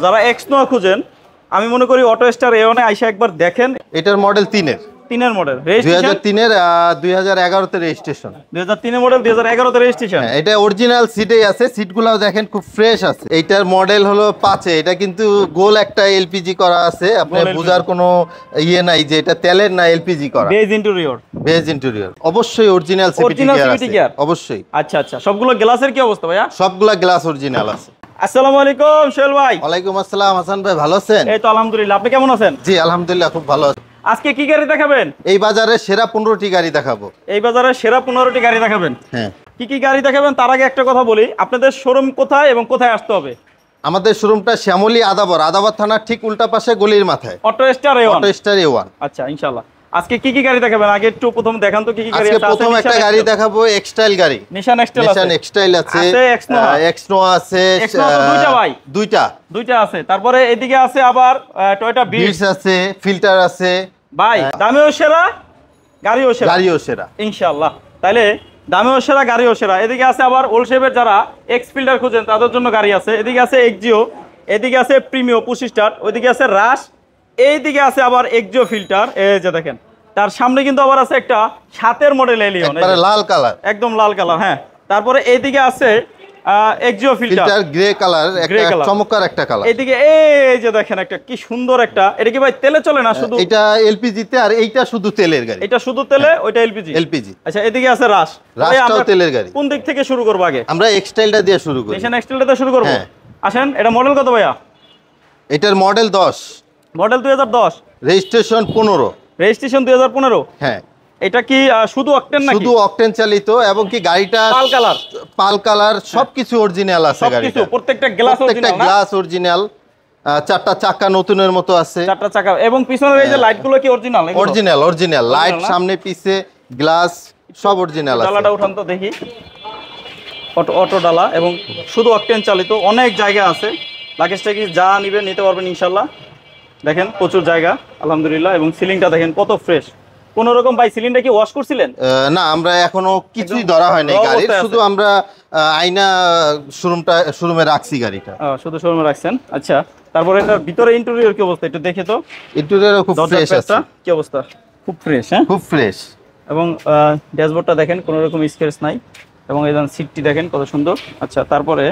যারা এক্স নোয়া খুঁজেন আমি মনে করি অটো স্টার এওনে আইসা একবার দেখেন। এটার মডেল 3 এর মডেল 2003 এর 2011 তে রেজিস্ট্রেশন 2003 মডেল 2011 তে রেজিস্ট্রেশন। এটা অরিজিনাল সিটেই আছে, সিটগুলোও দেখেন খুব ফ্রেশ আছে। এইটার মডেল হলো 5 এটা কিন্তু গোল একটা এলপিজি করা আছে, আপনি বুঝার কোনো ইয়ে নাই যে এটা তেলের না এলপিজি করা। বেজ ইন্টেরিয়র অবশ্যই অরিজিনাল সিটি গিয়ার আছে অবশ্যই। আচ্ছা আচ্ছা, সবগুলো গ্লাসের কি অবস্থা ভাইয়া? সবগুলো গ্লাস অরিজিনাল আছে। আসসালামু আলাইকুম সোহেল ভাই। ওয়ালাইকুম আসসালাম হাসান ভাই, ভালো আছেন? এই তো আলহামদুলিল্লাহ, আপনি কেমন আছেন? জি আলহামদুলিল্লাহ খুব ভালো আছি। আজকে কি গাড়ি দেখাবেন? এই বাজারে সেরা 15টি গাড়ি দেখাবো। এই বাজারে সেরা 15টি গাড়ি দেখাবেন? হ্যাঁ। কি কি গাড়ি দেখাবেন তার আগে একটা কথা বলি, আপনাদের শোরুম কোথায় এবং কোথায় আসতে হবে? আমাদের শোরুমটা শ্যামলী আদাবর থানার ঠিক উল্টা পাশে গলির মাথায়, অটো স্টার A1। আচ্ছা ইনশাআল্লাহ। আজকে কি কি গাড়ি দেখাবেন আগে একটু প্রথম দেখান তো কি কি গাড়ি আছে? আজকে প্রথম একটা গাড়ি দেখাবো এক্সটাইল গাড়ি, নিশান এক্সটাইল আছে, এক্সনোয়া আছে, দুইটা ভাই, দুইটা আছে। তারপরে এদিকে আছে আবার টয়োটা বিটস আছে, ফিল্টার আছে ভাই। দামেও সেরা গাড়িও সেরা ইনশাআল্লাহ। তাইলে দামেও সেরা গাড়িও সেরা। এদিকে আছে আবার ওল্ড শেপের যারা এক্স ফিল্টার খুঁজেন তাদের জন্য গাড়ি আছে। এদিকে আছে এক্সিও, এদিকে আছে প্রিমিও 25 স্টার, ওইদিকে আছে রাশ, এইদিকে আছে আবার এক্সিও ফিল্টার। এই যে দেখেন তার সামনে কিন্তু আবার আছে একটা 7 মডেল এলিয়ন, একবারে লাল কালার, একদম লাল কালার। হ্যাঁ, তারপরে এইদিকে আছে এক্সিও ফিল্টার গ্রে কালার, একটা চমৎকার একটা কালার। এইদিকে এই যে দেখেন একটা কি সুন্দর একটা, এটা কি ভাই তেলে চলে না শুধু? এটা এলপিজি তে, আর এইটা শুধু তেলের গাড়ি। এটা শুধু তেলে, ওইটা এলপিজি। আচ্ছা, এদিকে আছে রাশটাও তেলের গাড়ি। কোন দিক থেকে শুরু করব আগে? আমরা এক্সটাইলটা দিয়ে শুরু করি। নিশান এক্সটাইলটা দিয়ে শুরু করব। আসেন, এটা মডেল কত ভাইয়া? এটার মডেল 10, মডেল 2010, রেজিস্ট্রেশন 2015। হ্যাঁ। এটা কি শুধু অকটেন নাকি? শুধু অকটেন চালিত, এবং কি গাড়িটা পাল কালার সবকিছু অরিজিনাল আছে গাড়িটা। প্রত্যেকটা গ্লাস অরিজিনাল, চারটা চাকা নতুনের মতো আছে, চারটা চাকা। এবং পিছনের এই যে লাইটগুলো কি অরিজিনাল লাইট, সামনে পিছে গ্লাস সব অরিজিনাল আছে। ডালাটা উঠান তো দেখি। অটো ডালা এবং শুধু অকটেন চালিত, অনেক জায়গা আছে। লাগেজ টাগেজ যা নিবেন নিতে পারবেন ইনশাআল্লাহ। দেখেন প্রচুর জায়গা আলহামদুলিল্লাহ। এবং সিলিংটা দেখেন কত ফ্রেশ। কোন রকম ভাই সিলিংটা কি ওয়াশ করছিলেন? না, আমরা এখনো কিছুই ধরা হয় নাই গাড়ির, শুধু আমরা আয়না শোরুমে রাখছি গাড়িটা। শুধু শোরুমে রাখছেন। আচ্ছা, তারপরে এটার ভিতরে ইন্টেরিয়র কি অবস্থা একটু দেখে তো। ইন্টেরিয়র খুব ফ্রেশ আছে। কি অবস্থা? খুব ফ্রেশ। হ্যাঁ, খুব ফ্রেশ। এবং ড্যাশবোর্ডটা দেখেন কোনো রকম স্ক্র্যাচ নাই, এবং এই সিটটি দেখেন কত সুন্দর। আচ্ছা, তারপরে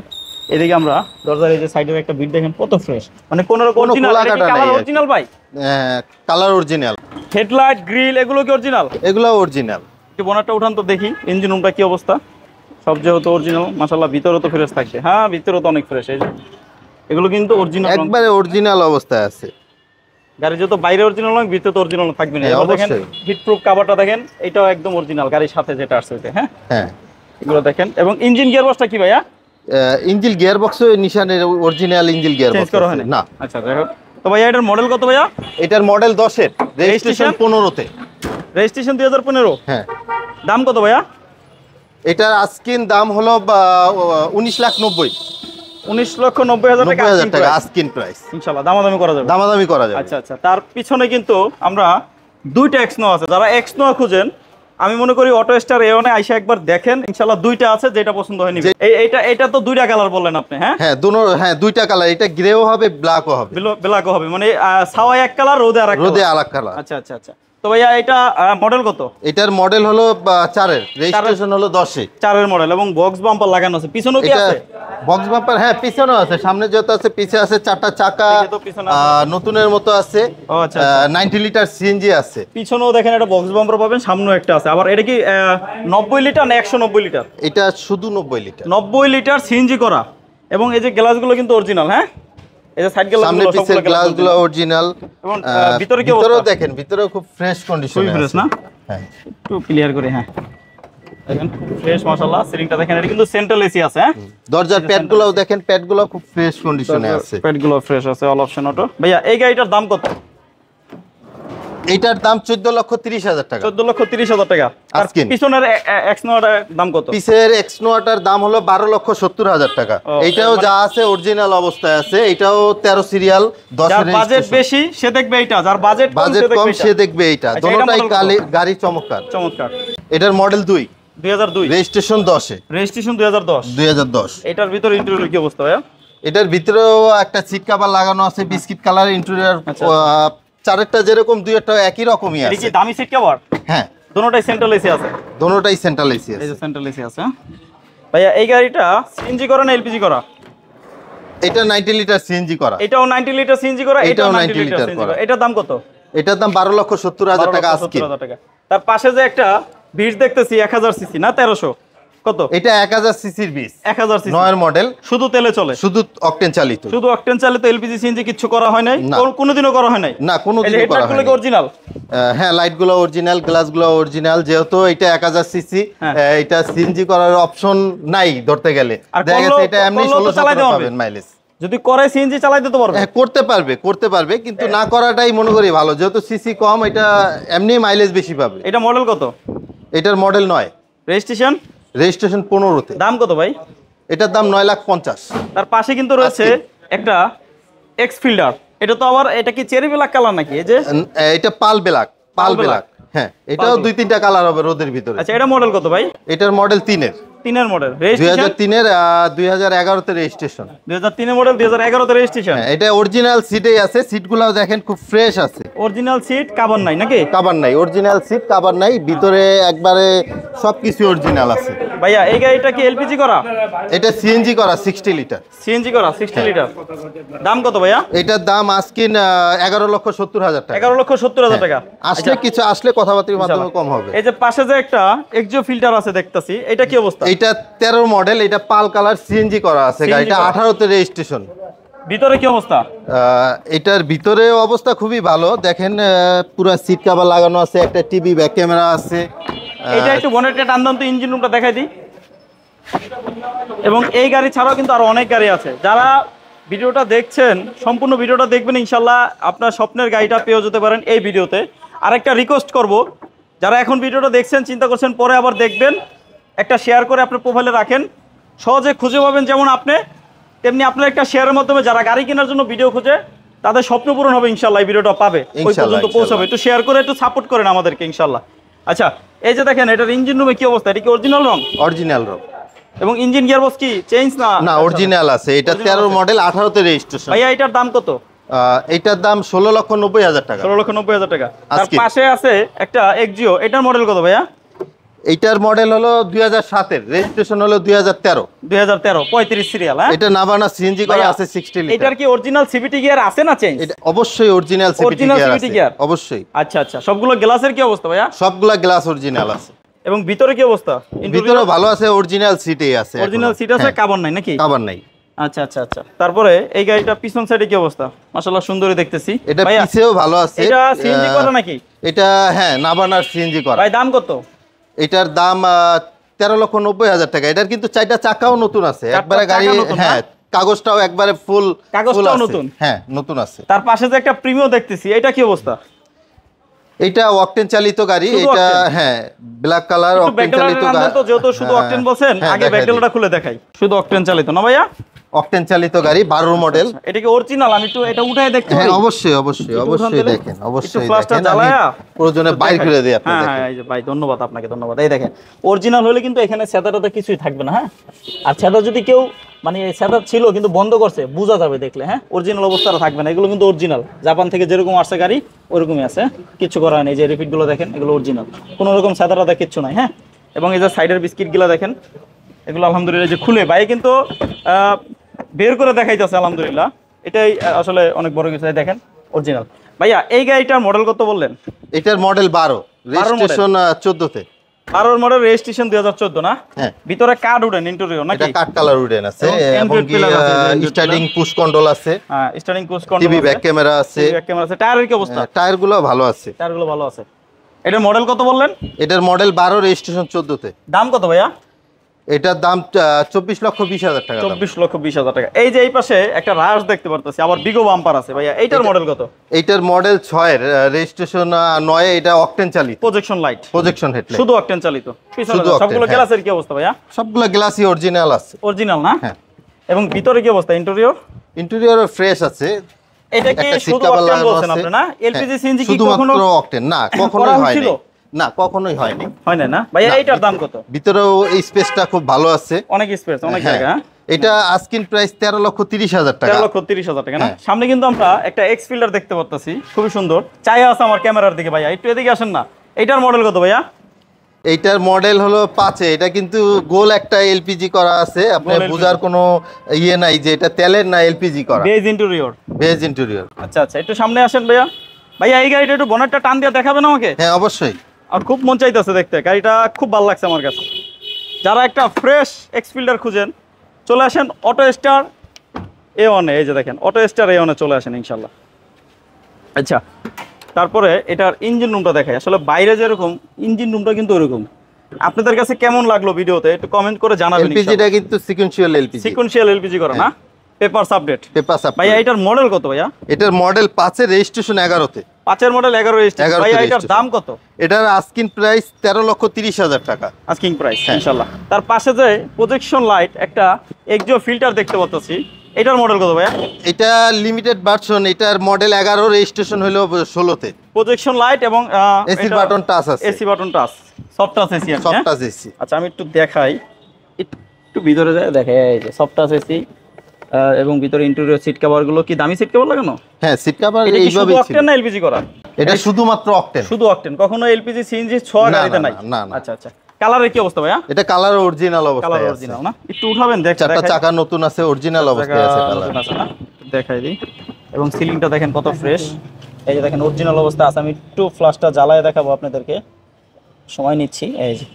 এদিকে আমরা দরজার এই যে সাইডের একটা বিট দেখেন কত ফ্রেশ, মানে কোনো রকম অরিজিনাল ভাই। Colour original. হেডলাইট গ্রিল এগুলো কি অরিজিনাল? এগুলো অরিজিনাল। বোনারটা উঠান তো দেখি, ইঞ্জিন রুমটা কি অবস্থা। সব যেহেতু অরিজিনাল মাশাআল্লাহ, ভিতরে তো ফ্রেশ থাকবে। হ্যাঁ, ভিতরে তো অনেক ফ্রেশ। এই যে এগুলো কিন্তু অরিজিনাল, একবারে অরিজিনাল অবস্থায় আছে গাড়ি। যত বাইরে অরিজিনাল নয়, ভিতরে তো অরিজিনাল থাকবে না। দেখেন হিটপ্রুফ কভারটা দেখেন, এটাও একদম অরিজিনাল গাড়ির সাথে যেটা আসছে। হ্যাঁ হ্যাঁ, এগুলো দেখেন। এবং ইঞ্জিন গিয়ারবক্সটা কি ভাইয়া? ইঞ্জিন গিয়ারবক্স নিশানের অরিজিনাল ইঞ্জিন গিয়ারবক্স করা হয় না। আচ্ছা, দেখো তো ভাইয়া এটার মডেল কত ভাইয়া? এটার মডেল 10 এর, রেজিস্ট্রেশন 15 তে, রেজিস্ট্রেশন 2015। হ্যাঁ। দাম কত ভাইয়া? এটার আস্কিন দাম হলো 19,90,000। 19,90,000 টাকা আস্কিন প্রাইস। ইনশাআল্লাহ দামাদামি করা যাবে। আচ্ছা আচ্ছা, তার পিছনে কিন্তু আমরা দুইটা এক্সনো আছে। যারা এক্সনো খুঁজেন আমি মনে করি অটো স্টার এওনে আইসা একবার দেখেন ইনশাআল্লাহ। দুইটা আছে, যেটা পছন্দ হয় নিবেন। এইটা তো দুইটা কালার বললেন আপনি? হ্যাঁ হ্যাঁ, দুইটা কালার। এটা গ্রেও হবে, ব্ল্যাকও হবে। মানে ছাওয়ায় এক কালার, রোদে আরেক কালার। আচ্ছা আচ্ছা আচ্ছা। তো ভাইয়া এটা মডেল কত? এটার মডেল হলো 4 এর, রেজিস্ট্রেশন হলো 10 এ। 4 এর মডেল, এবং বক্স বাম্পার লাগানো আছে। পিছনেও কি আছে? বক্স বাম্পার হ্যাঁ, পিছনেও আছে। সামনে যত আছে, পিছে আছে চারটা চাকা নতুনের মতো আছে। ও আচ্ছা, 90 লিটার সিএনজি আছে। পিছনেও দেখেন একটা বক্স বাম্পার পাবেন, সামনেও একটা আছে। আবার এটা কি 90 লিটার না 190 লিটার? এটা শুধু 90 লিটার। 90 লিটার সিএনজি করা। এবং এই যে গ্লাসগুলো কিন্তু অরিজিনাল। হ্যাঁ, এই যে সাইড গ্লাসগুলো অরিজিনাল। এবং ভিতরে কি অবস্থা দেখেন, ভিতরেও খুব ফ্রেশ কন্ডিশনে আছে। ফ্রেশ না? হ্যাঁ, একটু ক্লিয়ার করে। হ্যাঁ, দেখেন খুব ফ্রেশ মাশাআল্লাহ। সিলিংটা দেখেন, এটা কিন্তু সেন্ট্রাল এসি আছে। হ্যাঁ, দরজার প্যাডগুলোও দেখেন, প্যাডগুলো খুব ফ্রেশ কন্ডিশনে আছে। প্যাডগুলো ফ্রেশ আছে, অল অপশন অটো। ভাইয়া এই গাড়িটার দাম কত? এটার দাম 14,30,000 টাকা। 14,30,000 টাকা। আর পিছনের এক্সনোয়াটার দাম কত? পিছের এক্সনোয়াটার দাম হলো 12,70,000 টাকা। এটাও যা আছে অরিজিনাল অবস্থায় আছে। এটাও 13 সিরিয়াল, 10 এর। যার বাজেট বেশি সে দেখবে এটা, যার বাজেট কম সে দেখবে এটা। দুটোটাই গাড়ি চমৎকার। এটার মডেল 2002, রেজিস্ট্রেশন 10 এ। রেজিস্ট্রেশন 2010। এটার ভিতরে ইন্টেরিয়র কি অবস্থা ভাইয়া? এটার ভিতরেও একটা সিট কভার লাগানো আছে বিস্কিট কালার ইন্টেরিয়র। চারেরটা যেরকম দুইটা একই রকমই আছে। এটা কি দামি সিট কভার? হ্যাঁ, দুটোটাই সেন্ট্রাল এসি আছে। দুটোটাই সেন্ট্রাল এসি আছে। এই যে সেন্ট্রাল এসি আছে। ভাইয়া এই গাড়িটা সিএনজি করা না এলপিজি করা? এটা 90 লিটার সিএনজি করা। এটাও 90 লিটার সিএনজি করা, এটাও 90 লিটার সিএনজি করা। এটার দাম কত? এটার দাম 12,70,000 টাকা আজকে। তার পাশে যে একটা বিট দেখতেছি 1000 সিসি না 1300, কত? এটা 1000 সিসির বিট, 1000 সিসি নয়ের মডেল, শুধু তেলে চলে, শুধু অকটেন চালিত, শুধু অকটেন চালিত, এলপিজি সিএনজি কিছু করা হয় নাই, কোনোদিনও করা হয় নাই। না, কোনোদিনও করা হয় নাই। অরিজিনাল? হ্যাঁ, লাইটগুলো অরিজিনাল, গ্লাসগুলো অরিজিনাল। যেহেতু এটা 1000 সিসি, এটা সিএনজি করার অপশন নাই ধরতে গেলে। দেখা গেছে এটা এমনি 16 পাবেন মাইলেজ। যদি করে সিএনজি চালাই দিতে পারবে? হ্যাঁ, করতে পারবে, কিন্তু না করাটাই মনে করি ভালো। যেহেতু সিসি কম, এটা এমনি মাইলেজ বেশি পাবে। এটা মডেল কত? এটার মডেল 9, রেজিস্ট্রেশন 15-তে। দাম কত ভাই? এটার দাম 9,50,000। তার পাশে কিন্তু রয়েছে একটা এক্স ফিল্ডার। এটা তো আবার, এটা কি চেরি ব্ল্যাক কালার নাকি? এই যে এটা পাল ব্ল্যাক। হ্যাঁ, এটাও 2-3টা কালার হবে রোদের ভিতরে। আচ্ছা, এটা মডেল কত ভাই? এটার মডেল 3-এর মডেল, 2003-এর, 2011-তে রেজিস্ট্রেশন। 2003 মডেল, 2011-তে রেজিস্ট্রেশন। এটা অরিজিনাল সিটেই আছে, সিটগুলো দেখেন খুব ফ্রেশ আছে। অরিজিনাল সিট, কভার নাই নাকি? কভার নাই, অরিজিনাল সিট, কভার নাই, ভিতরে একবারে সবকিছু অরিজিনাল আছে। ভাইয়া এই গাড়িটা কি এলপিজি করা? এটা সিএনজি করা, 60 লিটার সিএনজি করা, 60 লিটার। দাম কত ভাইয়া? এটার দাম আজকে 11,70,000 টাকা। 11,70,000 টাকা। আসলে কথাবার্তার মাধ্যমে কম হবে। এই যে পাশে যে একটা এক্সিও ফিল্টার আছে দেখতাছি, এটা কি অবস্থা? এটা 13 মডেল, এটা পাল কালার, সিএনজি করা আছে, গাড়িটা 18-তে রেজিস্ট্রেশন। ভিতরে কি অবস্থা? এটার ভিতরে অবস্থা খুবই ভালো। দেখেন পুরো সিট কভার লাগানো আছে, একটা টিভি, ব্যাক ক্যামেরা আছে। এটা একটু বনেটটা টান দাম তো, ইঞ্জিন রুমটা দেখাই দিই। এবং এই গাড়ি ছাড়াও কিন্তু আরো অনেক গাড়ি আছে। যারা ভিডিওটা দেখছেন, সম্পূর্ণ ভিডিওটা দেখবেন, ইনশাল্লাহ আপনার স্বপ্নের গাড়িটা পেয়ে যেতে পারেন এই ভিডিওতে। আরেকটা রিকোয়েস্ট করব, যারা এখন ভিডিওটা দেখছেন, চিন্তা করছেন পরে আবার দেখবেন, একটা শেয়ার করে আপনার প্রোফাইলে রাখেন, সহজে খুঁজে পাবেন। যেমন আপনি, তেমনি আপনার একটা শেয়ারের মাধ্যমে যারা গাড়ি কেনার জন্য ভিডিও খুঁজে, তাদের স্বপ্ন পূরণ হবে ইনশাল্লাহ। এই ভিডিওটা পাবে, ওই পর্যন্ত পৌঁছাবে। একটু শেয়ার করে একটু সাপোর্ট করেন আমাদেরকে ইনশাল্লাহ। আচ্ছা, এই যে দেখেন এটার ইঞ্জিন রুমে কি অবস্থা? এটা কি অরিজিনাল রং? অরিজিনাল রং। এবং ইঞ্জিন গিয়ারবক্স কি চেঞ্জ না? না, অরিজিনাল আছে। এটা 13 মডেল, 18-তে রেজিস্ট্রেশন। ভাইয়া এটার দাম কত? এটার দাম 16,90,000 টাকা। 16,90,000 টাকা। তার পাশে আছে একটা এক্সিও, এটার মডেল কত ভাইয়া? এইটার মডেল হলো 2007-এর, রেজিস্ট্রেশন হলো 2013। 35 সিরিয়াল। হ্যাঁ, এটা নাভানা সিএনজি করা আছে, 60 লিটার। এটার কি অরিজিনাল সিভিটি গিয়ার আছে না চেঞ্জ? এটা অবশ্যই অরিজিনাল সিভিটি গিয়ার আছে, অবশ্যই। আচ্ছা আচ্ছা, সবগুলো গ্লাসের কি অবস্থা ভাইয়া? সবগুলা গ্লাস অরিজিনাল আছে। এবং ভিতরে কি অবস্থা? ভিতরে ভালো আছে, অরিজিনাল সিটেই আছে। অরিজিনাল সিট আছে, কভার নাই নাকি? কভার নাই। আচ্ছা আচ্ছা আচ্ছা। তারপরে এই গাড়িটা পিছন সাইডে কি অবস্থা? মাশাআল্লাহ সুন্দরই দেখতেছি। এটা পিছেও ভালো আছে। এটা সিএনজি করা নাকি? এটা হ্যাঁ, নাভানার সিএনজি করা। ভাই দাম কত? এটার দাম 13,90,000 টাকা। এটার কিন্তু 4টা চাকাও নতুন আছে, একবারে গাড়ি। হ্যাঁ, কাগজটাও একবারে ফুল, কাগজটাও নতুন। হ্যাঁ, নতুন আছে। তার পাশে যে একটা প্রিমিও দেখতেছি, এটা কি অবস্থা? এটা অকটেন চালিত গাড়ি। এটা হ্যাঁ, ব্ল্যাক কালার অকটেন চালিত গাড়ি। তো যেহেতু শুধু অকটেন বলেন, আগে ব্যাকডেলটা খুলে দেখাই। শুধু অকটেন চালিত না ভাইয়া? অকটেন চালিত গাড়ি, 12 মডেল। এটা কি অরিজিনাল? আমি একটু এটা উঠায় দেখতে পারি? হ্যাঁ, অবশ্যই অবশ্যই অবশ্যই দেখেন, অবশ্যই ফ্ল্যাশটা জ্বালায়া প্রয়োজনে বাইর করে দেই আপনি। হ্যাঁ হ্যাঁ, এই যে ভাই ধন্যবাদ আপনাকে, ধন্যবাদ। এই দেখেন, অরিজিনাল হলে কিন্তু এখানে সেদাটাতে কিছুই থাকবে না। হ্যাঁ, আর সেদা যদি কেউ মানে সেদা ছিল কিন্তু বন্ধ করছে, বোঝা যাবে দেখলে। হ্যাঁ, অরিজিনাল অবস্থাটা থাকবে না। এগুলো কিন্তু অরিজিনাল, জাপান থেকে যেরকম আসছে গাড়ি ওরকমই আছে, কিছু করা নেই। যে রিপিটগুলো দেখেন, এগুলো অরিজিনাল, কোনো রকম সেদাটাতে কিচ্ছু নাই। হ্যাঁ, এবং এই যে সাইডের বিস্কিটগুলো দেখেন, এগুলো আলহামদুলিল্লাহ যে খুলে ভাই কিন্তু বের করে দেখাইতেছে আলহামদুলিল্লাহ। এটাই আসলে অনেক বড় কিছু। দেখেন অরিজিনাল। ভাইয়া এই গাড়িটার মডেল কত বললেন? এটার মডেল 12, রেজিস্ট্রেশন 14-তে। 12 মডেল, রেজিস্ট্রেশন 2014 না? হ্যাঁ। ভিতরে কার্ড উডেন ইন্টেরিয়র নাকি? এটা কাট কালার উডেন আছে, এবং স্টার্টিং পুশ কন্ট্রোল আছে। হ্যাঁ, starting push control, TV back camera আছে। ব্যাক ক্যামেরা আছে। টায়ারের কি অবস্থা? টায়ারগুলো ভালো আছে। টায়ারগুলো ভালো আছে। এটার মডেল কত বললেন? এটার মডেল 12, রেজিস্ট্রেশন 14-তে। দাম কত ভাইয়া? এটার দাম 24,20,000 টাকা। 24,20,000 টাকা। এই যে এই পাশে একটা রাশ দেখতে পারতেছি, আবার বিগো বাম্পার আছে ভাইয়া। এইটার মডেল কত? এইটার মডেল 6-এর, রেজিস্ট্রেশন 9-এ। এটা অকটেন চালিত, প্রজেকশন লাইট, প্রজেকশন হেডলাইট, শুধু অকটেন চালিত। সবগুলো গ্লাসের কি অবস্থা ভাইয়া? সবগুলো গ্লাসই অরিজিনাল আছে। অরিজিনাল না? হ্যাঁ। এবং ভিতরে কি অবস্থা? ইন্টেরিয়র ফ্রেশ আছে। এটা কি শুধু অকটেন বলছেন আপনি না? এলপিজি সিএনজি কি কখনো? শুধু অকটেন না, কখনোই হয়নি। না, কখনোই হয়নি। হয় না? ভাইয়া এইটার দাম কত? ভিতরেও এই স্পেসটা খুব ভালো আছে, অনেক স্পেস, অনেক জায়গা। এটা আস্কিং প্রাইস 13,30,000 টাকা। 13,30,000 টাকা না? সামনে কিন্তু আমরা একটা এক্স ফিল্ডার দেখতে পাচ্ছি, খুবই সুন্দর। চাই আছে আমার ক্যামেরার দিকে ভাইয়া, একটু এদিকে আসেন না। এইটার মডেল কত ভাইয়া? এইটার মডেল হলো 5 এ। এটা কিন্তু গোল একটা এলপিজি করা আছে, আপনি বুঝার কোনো ইয়ে নাই যে এটা তেলের না এলপিজি করা। Beige interior. Beige interior. আচ্ছা আচ্ছা, একটু সামনে আসেন ভাইয়া। ভাইয়া এই গাড়িটা একটু বনেটটা টান দিয়ে দেখাবেন আমাকে? হ্যাঁ অবশ্যই। আর খুব মন চাইতেছে দেখতে, গাড়িটা খুব ভালো লাগছে আমার কাছে। যারা একটা ফ্রেশ এক্স ফিল্ডার খুঁজেন চলে আসেন অটো স্টার A1 এ। এই যে দেখেন অটো স্টার A1 এ চলে আসেন ইনশাল্লাহ। আচ্ছা, তারপরে এটার ইঞ্জিন রুমটা দেখাই। আসলে বাইরে যেরকম ইঞ্জিন রুমটা কিন্তু ওরকম। আপনাদের কাছে কেমন লাগলো ভিডিওতে একটু কমেন্ট করে জানাবেন। এলপিজিটা কিন্তু সিকোয়েন্সিয়াল এলপিজি। সিকোয়েন্সিয়াল এলপিজি করা না? Papers update. Papers update. ভাইয়া এটার মডেল কত ভাইয়া? এটার মডেল 5 এর রেজিস্ট্রেশন 11 তে। 5 এর মডেল 11 রেজিস্ট্রেশন। ভাইয়া এটার দাম কত? এটার আস্কিং প্রাইস 13,30,000 টাকা। আস্কিং প্রাইস ইনশাআল্লাহ। তার পাশে যে প্রজেকশন লাইট একটা এক্সিও ফিল্টার দেখতে পাচ্ছি, এটার মডেল কত ভাইয়া? এটা লিমিটেড ভার্সন। এটার মডেল 11, রেজিস্ট্রেশন হলো 16 তে। প্রজেকশন লাইট এবং এসি বাটন টাচ আছে। AC button touch, soft touch AC আছে। Soft touch AC. আচ্ছা আমি একটু দেখাই, একটু ভিতরে যায় দেখে। এই যে সফট টাচ এসি এবং ভিতরে ইন্টেরিয়র সিট কভার গুলো কি দামি সিট কভার লাগানো? হ্যাঁ, সিট কভার এইভাবেই ছিল। এইভাবেই ছিল। অকটেন না এলপিজি করা? এটা শুধুমাত্র অকটেন। শুধু অকটেন, কখনো এলপিজি সিএনজি ছোঁয়া গাড়িতে নাই? না না। আচ্ছা আচ্ছা, কালারের কি অবস্থা ভাইয়া? এটা কালার অরিজিনাল অবস্থায় আছে। কালার অরিজিনাল না? একটু উঠাবেন দেখ। চারটা চাকা নতুন আছে, অরিজিনাল অবস্থায় আছে কালার। নতুন আছে না? দেখাই দিই। এবং সিলিংটা দেখেন কত ফ্রেশ। এই যে দেখেন অরিজিনাল অবস্থা আছে। আমি একটু ফ্ল্যাশটা জ্বালায় দেখাবো আপনাদেরকে, সময় নিচ্ছি। এই যে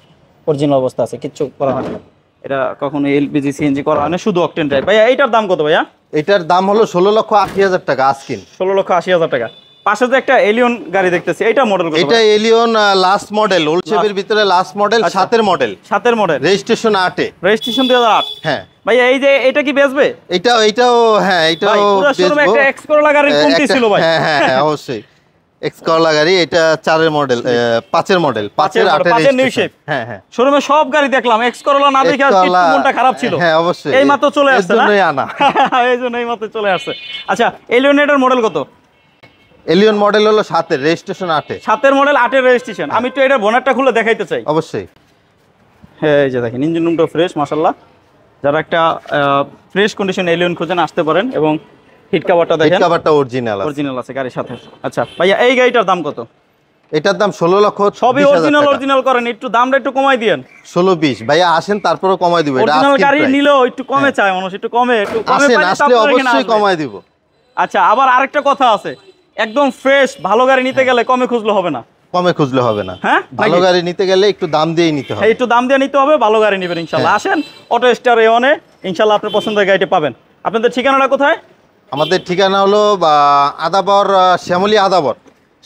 অরিজিনাল অবস্থা আছে, কিচ্ছু করা হয় না। এটা কখনো এলপিজি সিএনজি করা হয় না, শুধু অকটেন ড্রাইভ। ভাইয়া এইটার দাম কত ভাইয়া? এটার দাম হলো 16,80,000 টাকা আস্কিং। 16,80,000 টাকা। পাশে যে একটা এলিয়ন গাড়ি দেখতেছি, এটা মডেল কত? এটা এলিয়ন লাস্ট মডেল, ওল্ড শেপের ভিতরে লাস্ট মডেল, 7 এর মডেল। 7 এর মডেল, রেজিস্ট্রেশন 8 এ। রেজিস্ট্রেশন 2008। হ্যাঁ ভাইয়া এই যে এটা কি বেচবে? এটাও হ্যাঁ, এটাও পুরো শোরুমে একটা এক্স করলা গাড়ির কমতি ছিল ভাই। হ্যাঁ হ্যাঁ হ্যাঁ অবশ্যই। এক্স করলা গাড়ি। এটা 4 এর মডেল, 5 এর মডেল, 5 এর 8 এর রেজিস্ট্রেশন। হ্যাঁ হ্যাঁ, শোরুমে সব গাড়ি দেখলাম, এক্স করলা না দেখে আর কি মনটা খারাপ ছিল। হ্যাঁ অবশ্যই, এই মাত্র চলে আসছে না? এজন্যই আনা। এইজন্যই মাত্র চলে আসছে। আচ্ছা এলিয়ন এটার মডেল কত? এলিয়ন মডেল হলো 7 এর, রেজিস্ট্রেশন 8 এ। 7 এর মডেল, 8 এর রেজিস্ট্রেশন। আমি একটু এটার বোনেটটা খুলে দেখাইতে চাই। অবশ্যই। হ্যাঁ এই যে দেখেন ইঞ্জিন রুমটা ফ্রেশ মাশাআল্লাহ। যারা একটা ফ্রেশ কন্ডিশন এলিয়ন খুঁজেন আসতে পারেন। এবং হিট কভারটা দেখেন, হিট কভারটা অরিজিনাল আছে। অরিজিনাল আছে গাড়ির সাথে। আচ্ছা ভাইয়া এই গাড়িটার দাম কত? এটার দাম 16,20,000 সবই অরিজিনাল করেন, একটু দামটা একটু কমাই দিয়েন। 16-20 ভাইয়া আসেন, তারপরও কমাই দিব। এটা অরিজিনাল গাড়ি নিলেও একটু কমে চায় মানুষ, একটু কমে আসেন, আসলে অবশ্যই কমাই দিব। আচ্ছা আবার আরেকটা কথা আছে, একদম ফ্রেশ ভালো গাড়ি নিতে গেলে কমে খুঁজলে হবে না। কমে খুঁজলে হবে না। হ্যাঁ, ভালো গাড়ি নিতে গেলে একটু দাম দিয়েই নিতে হবে। একটু দাম দিয়ে নিতে হবে, ভালো গাড়ি নেবেন ইনশাআল্লাহ। আসেন অটো স্টার A1 এ, ইনশাআল্লাহ আপনার পছন্দের গাড়িটা পাবেন। আপনাদের ঠিকানাটা কোথায়? আমাদের ঠিকানা হলো আদাবর, শ্যামলী আদাবর।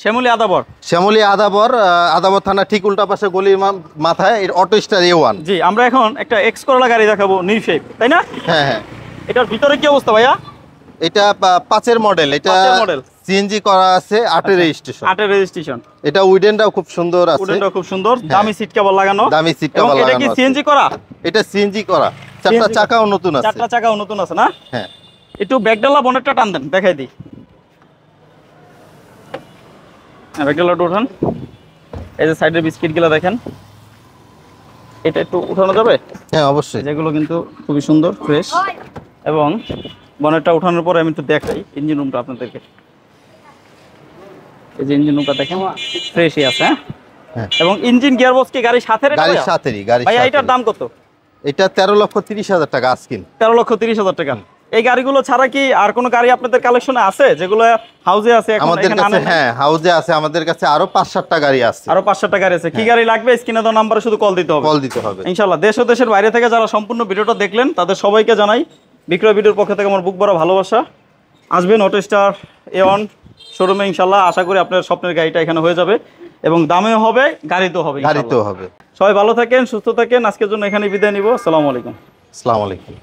শ্যামলী আদাবর। শ্যামলী আদাবর, আদাবর থানা ঠিক উল্টা পাশে গলির মাথায় অটো স্টার A1। জি, আমরা এখন একটা এক্স করলা গাড়ি দেখাবো, নিউ শেপ, তাই না? হ্যাঁ হ্যাঁ। এটার ভিতরে কি অবস্থা ভাইয়া? এটা 5 এর মডেল। এটা সিএনজি করা আছে, 8 এর রেজিস্ট্রেশন। 8 এর রেজিস্ট্রেশন। এটা উইডেনটাও খুব সুন্দর আছে। উইডেনটাও খুব সুন্দর, দামি সিট কভার লাগানো। দামি সিট কভার লাগানো। এটা কি সিএনজি করা? এটা সিএনজি করা। চারটা চাকাও নতুন আছে। চারটা চাকাও নতুন আছে না? হ্যাঁ। একটু ব্যাকডালা বনেটটা টান দেন, দেখাই দিই। হ্যাঁ ব্যাকডালাটা উঠান। এই যে সাইডের বিস্কিটগুলো দেখেন, এটা একটু উঠানো যাবে? হ্যাঁ অবশ্যই। যেগুলো কিন্তু খুবই সুন্দর ফ্রেশ। এবং বনেটটা উঠানোর পরে আমি একটু দেখাই ইঞ্জিন রুমটা আপনাদেরকে। এই যে ইঞ্জিন রুমটা দেখেন ফ্রেশই আছে। হ্যাঁ। এবং ইঞ্জিন গিয়ারবক্স কি গাড়ির সাথে? গাড়ির সাথেই। ভাইয়া এটার দাম কত? এটা 13,30,000 টাকা আস্কিং। 13,30,000 টাকা। এই গাড়িগুলো ছাড়া কি আর কোনো গাড়ি আপনাদের কালেকশনে আছে যেগুলো হাউজে আছে? আমাদের কাছে হ্যাঁ হাউজে আছে, আমাদের কাছে আরো 5-7টা গাড়ি আছে। আরো 5-7টা গাড়ি আছে। কি গাড়ি লাগবে স্ক্রিনে দেওয়া নম্বরে শুধু কল দিতে হবে। কল দিতে হবে ইনশাআল্লাহ। দেশ ও দেশের বাইরে থেকে যারা সম্পূর্ণ ভিডিওটা দেখলেন তাদের সবাইকে জানাই বিক্রয় ভিডিওর পক্ষ থেকে আমার বুক ভরা ভালোবাসা। আসবেন অটো স্টার A1 শোরুমে ইনশাআল্লাহ। আশা করি আপনার স্বপ্নের গাড়িটা এখানে হয়ে যাবে এবং দামেও হবে, গাড়িতেও হবে। গাড়িতেও হবে। সবাই ভালো থাকেন, সুস্থ থাকেন। আজকের জন্য এখানে বিদায় নিব। আসসালামু আলাইকুম। আসসালামু আলাইকুম।